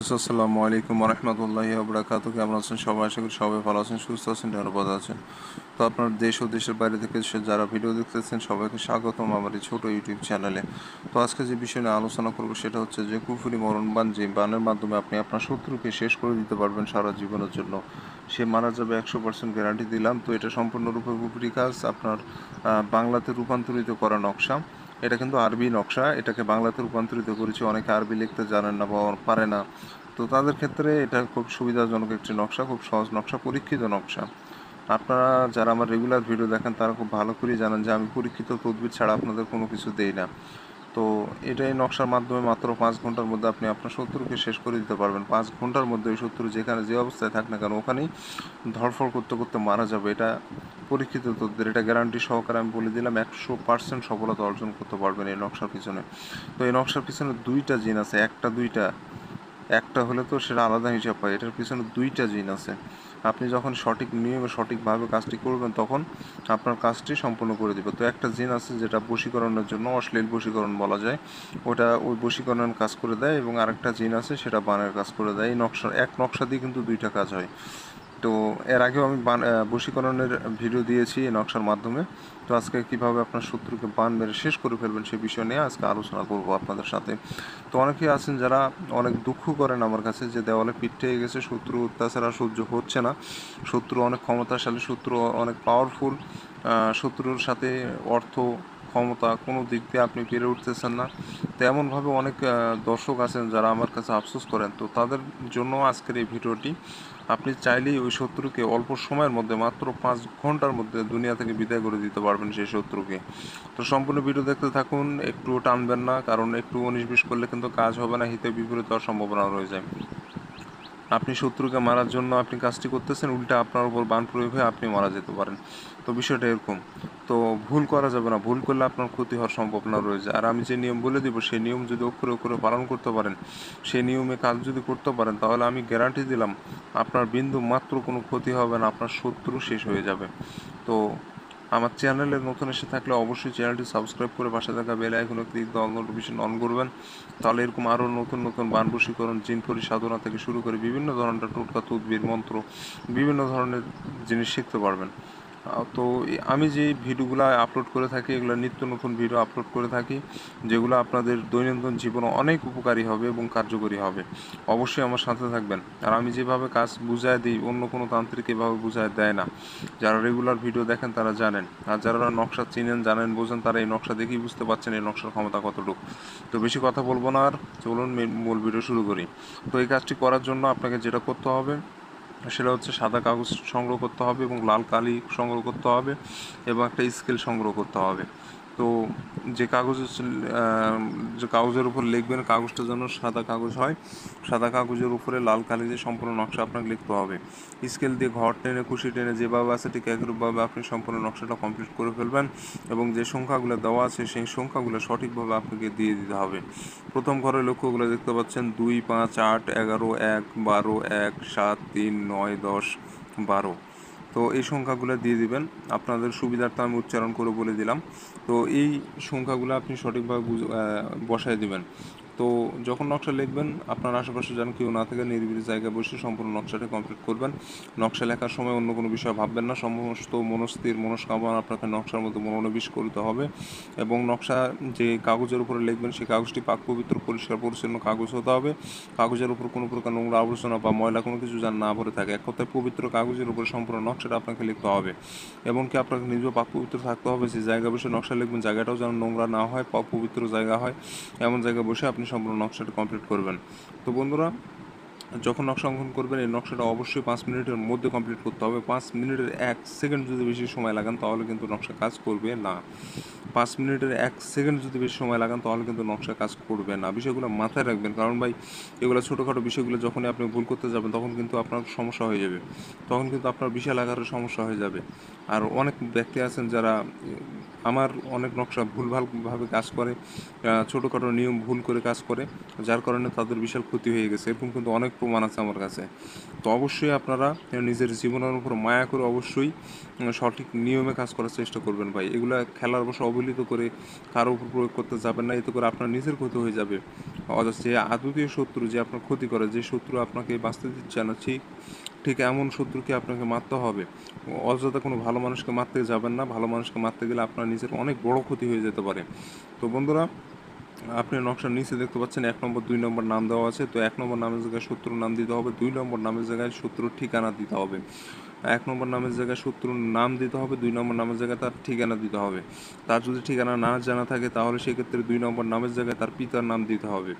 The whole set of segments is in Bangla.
আসসালামু আলাইকুম রহমতুল্লাহি বারাকাতুহু। কেমন আছেন সবাই? আশা করি সবাই ভালো আছেন, সুস্থ আছেন, নিরাপদ আছেন। তো আপনার দেশ ও দেশের বাইরে থেকে যারা ভিডিও দেখতেছেন সবাইকে স্বাগতম আমার এই ছোটো ইউটিউব চ্যানেলে। তো আজকে যে বিষয় নিয়ে আলোচনা করব সেটা হচ্ছে যে কুফরি মরণবাণ, যে বানের মাধ্যমে আপনি আপনার শত্রুকে শেষ করে দিতে পারবেন সারা জীবনের জন্য। সে মারা যাবে 100% গ্যারান্টি দিলাম। তো এটা সম্পূর্ণরূপে কুফরি কাজ, আপনার বাংলাতে রূপান্তরিত করা নকশা। এটা কিন্তু আরবি নকশা, এটাকে বাংলাতে রূপান্তরিত করেছি। অনেকে আরবি লিখতে জানেন না বা পারে না, তো তাদের ক্ষেত্রে এটা খুব সুবিধাজনক একটি নকশা, খুব সহজ নকশা, পরীক্ষিত নকশা। আপনারা যারা আমার রেগুলার ভিডিও দেখেন তারা খুব ভালো করেই জানেন যে আমি পরীক্ষিত তদবির ছাড়া আপনাদের কোনো কিছু দেই না। তো এটাই নকশার মাধ্যমে মাত্র 5 ঘন্টার মধ্যে আপনি আপনার শত্রুকে শেষ করে দিতে পারবেন। 5 ঘন্টার মধ্যে ওই শত্রু যেখানে যে অবস্থায় থাক না কেন ওখানেই ধরফর করতে করতে মারা যাবে। এটা পরীক্ষিত তদবির, এটা গ্যারান্টি সহকারে আমি বলে দিলাম। 100% সফলতা অর্জন করতে পারবেন এই নকশার পিছনে। তো এই নকশার পিছনে দুইটা জিন আছে, একটা দুইটা, একটা হলে তো সেটা আলাদা হিসাব পায়, এটার পিছনে দুইটা জিন আছে। আপনি যখন সঠিক নিয়মে সঠিকভাবে কাজটি করবেন তখন আপনার কাজটি সম্পূর্ণ করে দেবে। তো একটা জিন আছে যেটা বশীকরণের জন্য, অশ্লীল বশীকরণ বলা যায়, ওটা ওই বশীকরণের কাজ করে দেয়, এবং আরেকটা জিন আছে সেটা বানের কাজ করে দেয়। এই নকশা, এক নকশা দিয়ে কিন্তু দুইটা কাজ হয়। তো এর আগেও আমি বশীকরণের ভিডিও দিয়েছি এই নকশার মাধ্যমে। তো আজকে কিভাবে আপনার শত্রুকে বান মেরে শেষ করে ফেলবেন সে বিষয় নিয়ে আজকে আলোচনা করব আপনাদের সাথে। তো অনেকেই আছেন যারা অনেক দুঃখ করেন আমার কাছে যে দেওয়ালে পিঠ থেকে গেছে, শত্রু অত্যাচার আর সহ্য হচ্ছে না, শত্রু অনেক ক্ষমতাশালী, শত্রু অনেক পাওয়ারফুল, শত্রুর সাথে অর্থ ক্ষমতা কোনো দিক দিয়ে আপনি পেরে উঠতেছেন না। তো এমনভাবে অনেক দর্শক আছেন যারা আমার কাছে আফসোস করেন। তো তাদের জন্য আজকের এই ভিডিওটি। আপনি চাইলেই ওই শত্রুকে অল্প সময়ের মধ্যে, মাত্র 5 ঘন্টার মধ্যে দুনিয়া থেকে বিদায় করে দিতে পারবেন সেই শত্রুকে। তো সম্পূর্ণ ভিডিও দেখতে থাকুন, একটু টানবেন না, কারণ একটু 19-20 করলে কিন্তু কাজ হবে না, হিতে বিপরীত হওয়ার সম্ভাবনা রয়ে যায়। আপনি শত্রুকে মারার জন্য আপনি কাজটি করতেছেন, উল্টা আপনার উপর বান প্রয়োগ হয়ে আপনি মারা যেতে পারেন। তো বিষয়টা এরকম। তো ভুল করা যাবে না, ভুল করলে আপনার ক্ষতি হওয়ার সম্ভাবনা রয়েছে। আর আমি যে নিয়ম বলে দিব সেই নিয়ম যদি অক্ষরে অক্ষরে পালন করতে পারেন, সেই নিয়মে কাজ যদি করতে পারেন, তাহলে আমি গ্যারান্টি দিলাম আপনার বিন্দু মাত্র কোনো ক্ষতি হবে না, আপনার শত্রু শেষ হয়ে যাবে। তো আমার চ্যানেলে নতুন এসে থাকলে অবশ্যই চ্যানেলটি সাবস্ক্রাইব করে পাশে থাকা বেল আইকনে ক্লিক দিয়ে অল নোটিফিকেশন অন করবেন। তাহলে এরকম আরও নতুন নতুন বান বশীকরণ, জিন পরিসাধনা থেকে শুরু করে বিভিন্ন ধরনের টোটকা তদবির মন্ত্র, বিভিন্ন ধরনের জিনিস শিখতে পারবেন। তো আমি যে ভিডিওগুলো আপলোড করে থাকি, এগুলো নিত্য নতুন ভিডিও আপলোড করে থাকি, যেগুলো আপনাদের দৈনন্দিন জীবনে অনেক উপকারী হবে এবং কার্যকরী হবে। অবশ্যই আমার সাথে থাকবেন। আর আমি যেভাবে কাজ বুঝায় দিই অন্য কোনো তান্ত্রিক এভাবে বুঝায় দেয় না। যারা রেগুলার ভিডিও দেখেন তারা জানেন, আর যারা নকশা চিনেন, জানেন, বোঝেন, তারা এই নকশা দেখেই বুঝতে পারছেন এই নকশার ক্ষমতা কতটুকু। তো বেশি কথা বলবো না, আর চলুন মূল ভিডিও শুরু করি। তো এই কাজটি করার জন্য আপনাকে যেটা করতে হবে সেটা হচ্ছে সাদা কাগজ সংগ্রহ করতে হবে এবং লাল কালি সংগ্রহ করতে হবে এবং একটা স্কেল সংগ্রহ করতে হবে। তো যে কাগজের যে কাগজের উপর লিখবেন, কাগজটা যেন সাদা কাগজ হয়, সাদা কাগজের উপরে লাল কালি দিয়ে সম্পূর্ণ নকশা আপনাকে লিখতে হবে। স্কেল দিয়ে ঘর টেনে, কুশি টেনে যেভাবে আছে ঠিক একরূপভাবে আপনি সম্পূর্ণ নকশাটা কমপ্লিট করে ফেলবেন এবং যে সংখ্যাগুলো দেওয়া আছে সেই সংখ্যাগুলো সঠিকভাবে আপনাকে দিয়ে দিতে হবে। প্রথম ঘরের লক্ষ্যগুলো দেখতে পাচ্ছেন 2, 5, 8, 11, 1, 12, 1, 7, 3, 9, 10, 12। তো এই সংখ্যাগুলো দিয়ে দিবেন। আপনাদের সুবিধার্থে আমি উচ্চারণ করে বলে দিলাম। তো এই সংখ্যাগুলো আপনি সঠিকভাবে বসায় দিবেন। তো যখন নকশা লিখবেন আপনার আশেপাশে যেন কেউ না থাকে, নিরিবিলি জায়গায় বসে সম্পূর্ণ নকশাটা কমপ্লিট করবেন। নকশা লেখার সময় অন্য কোনো বিষয় ভাববেন না, সমস্ত মনস্থির মনস্কামনা আপনাকে নকশার মধ্যে মনোনিবেশ করতে হবে। এবং নকশা যে কাগজের উপরে লিখবেন সেই কাগজটি পাক পবিত্র, পরিষ্কার পরিচ্ছন্ন কাগজ হতে হবে। কাগজের উপর কোনো প্রকার নোংরা আবর্জনা বা ময়লা কোনো কিছু যেন না ভরে থাকে। এক কথায় পবিত্র কাগজের উপর সম্পূর্ণ নকশাটা আপনাকে লিখতে হবে। এবং কি আপনাকে নিজেও পাক পবিত্র থাকতে হবে, যে জায়গায় বসে নকশা লিখবেন জায়গাটাও যেন নোংরা না হয়, পাক পবিত্র জায়গা হয়, এমন জায়গায় বসে আপনি সম্পূর্ণ নকশাটা কমপ্লিট করবেন। তো বন্ধুরা, যখন নকশা অঙ্কন করবেন এই নকশাটা অবশ্যই 5 মিনিটের মধ্যে কমপ্লিট করতে হবে। 5 মিনিটের 1 সেকেন্ড যদি বেশি সময় লাগান তাহলে কিন্তু নকশা কাজ করবে না। 5 মিনিটের 1 সেকেন্ড যদি বেশি সময় লাগান তাহলে কিন্তু নকশা কাজ করবে না। বিষয়গুলো মাথায় রাখবেন, কারণ ভাই এগুলো ছোটোখাটো বিষয়গুলো যখনই আপনি ভুল করতে যাবেন তখন কিন্তু আপনার সমস্যা হয়ে যাবে, তখন কিন্তু আপনার বিশাল আকারের সমস্যা হয়ে যাবে। আর অনেক ব্যক্তি আছেন যারা আমার অনেক নকশা ভুলভালভাবে কাজ করে, ছোটোখাটো নিয়ম ভুল করে কাজ করে, যার কারণে তাদের বিশাল ক্ষতি হয়ে গেছে। এরকম কিন্তু অনেক প্রমাণ আছে আমার কাছে। তো অবশ্যই আপনারা নিজের জীবনের উপর মায়া করে অবশ্যই সঠিক নিয়মে কাজ করার চেষ্টা করবেন ভাই। এগুলা খেলার বশে অবহেলিত করে কারো উপর প্রয়োগ করতে যাবেন না, এতে করে আপনার নিজের ক্ষতি হয়ে যাবে। অথচ যে আদতীয় শত্রু যে আপনার ক্ষতি করে, যে শত্রু আপনাকে বাঁচতে দিচ্ছে না, ঠিক ঠিক এমন শত্রুকে আপনাকে মারতে হবে। অযথা কোনো ভালো মানুষকে মারতে যাবেন না, ভালো মানুষকে মারতে গেলে আপনার নিজের অনেক বড় ক্ষতি হয়ে যেতে পারে। তো বন্ধুরা, আপনি নকশার নিচে দেখতে পাচ্ছেন 1 নম্বর 2 নম্বর নাম দেওয়া আছে। তো 1 নম্বর নামের জায়গায় শত্রুর নাম দিতে হবে, 2 নম্বর নামের জায়গায় শত্রুর ঠিকানা দিতে হবে। 1 নম্বর নামের জায়গায় শত্রুর নাম দিতে হবে, 2 নম্বর নামের জায়গায় তার ঠিকানা দিতে হবে। তার যদি ঠিকানা না জানা থাকে তাহলে সেক্ষেত্রে 2 নম্বর নামের জায়গায় তার পিতার নাম দিতে হবে।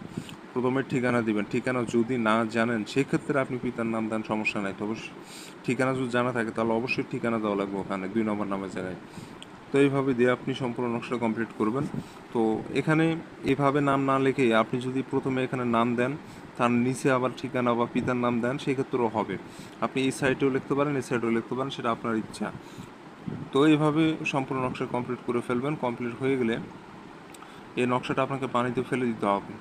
প্রথমে ঠিকানা দিবেন, ঠিকানা যদি না জানেন সেক্ষেত্রে আপনি পিতার নাম দেন, সমস্যা নাই। তবে ঠিকানা যদি জানা থাকে তাহলে অবশ্যই ঠিকানা দেওয়া লাগবে ওখানে 2 নম্বর নামের জায়গায়। তো এইভাবে দিয়ে আপনি সম্পূর্ণ নকশাটা কমপ্লিট করবেন। তো এখানে এভাবে নাম না লিখে আপনি যদি প্রথমে এখানে নাম দেন, তার নিচে আবার ঠিকানা বা পিতার নাম দেন, সেক্ষেত্রেও হবে। আপনি এই সাইডেও লিখতে পারেন, এই সাইডেও লিখতে পারেন, সেটা আপনার ইচ্ছা। তো এইভাবে সম্পূর্ণ নকশা কমপ্লিট করে ফেলবেন। কমপ্লিট হয়ে গেলে এই নকশাটা আপনাকে পানিতে ফেলে দিতে হবে,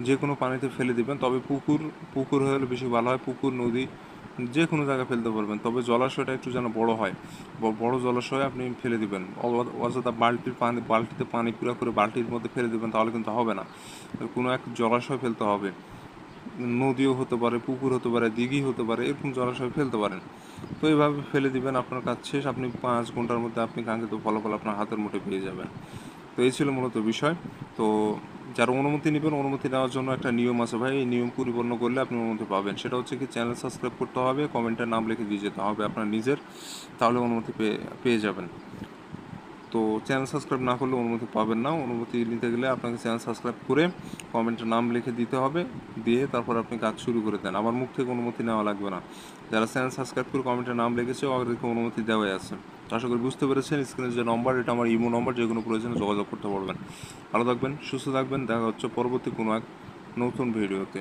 যে কোনো পানিতে ফেলে দিবেন। তবে পুকুর পুকুর হলে বেশি ভালো হয়, পুকুর নদী যে কোনো জায়গায় ফেলতে পারবেন, তবে জলাশয়টা একটু যেন বড় হয়, বড় জলাশয়ে আপনি ফেলে দিবেন। অযথা বালতিতে পানি পুরা করে বালতির মধ্যে ফেলে দিবেন, তাহলে কিন্তু হবে না। কোনো এক জলাশয় ফেলতে হবে, নদীও হতে পারে, পুকুর হতে পারে, দিঘি হতে পারে, এরকম জলাশয় ফেলতে পারেন। তো এইভাবে ফেলে দিবেন, আপনার কাজ শেষ। আপনি 5 ঘন্টার মধ্যে আপনি কাঙ্ক্ষিত ফলাফল আপনার হাতের মুঠে পেয়ে যাবেন। তো এই ছিল মূলত বিষয়। তো যারা অনুমতি নেবেন, অনুমতি নেওয়ার জন্য একটা নিয়ম আছে ভাই, এই নিয়ম পরিপূর্ণ করলে আপনি অনুমতি পাবেন। সেটা হচ্ছে কি, চ্যানেল সাবস্ক্রাইব করতে হবে, কমেন্টের নাম লিখে দিয়ে যেতে হবে আপনার নিজের, তাহলে অনুমতি পেয়ে যাবেন। তো চ্যানেল সাবস্ক্রাইব না করলে অনুমতি পাবেন না। অনুমতি নিতে গেলে আপনাকে চ্যানেল সাবস্ক্রাইব করে কমেন্টের নাম লিখে দিতে হবে, দিয়ে তারপর আপনি কাজ শুরু করে দেন। আমার মুখ থেকে অনুমতি নেওয়া লাগবে না। যারা চ্যানেল সাবস্ক্রাইব করে কমেন্টের নাম লিখেছে ওদেরকে অনুমতি দেওয়াই আছে। তো আশা করি বুঝতে পেরেছেন। স্ক্রিনে যে নম্বর, এটা আমার ইমো নম্বর, যে কোনো প্রয়োজনে যোগাযোগ করতে পারবেন। ভালো থাকবেন, সুস্থ থাকবেন, দেখা হচ্ছে পরবর্তী কোনো এক নতুন ভিডিওতে।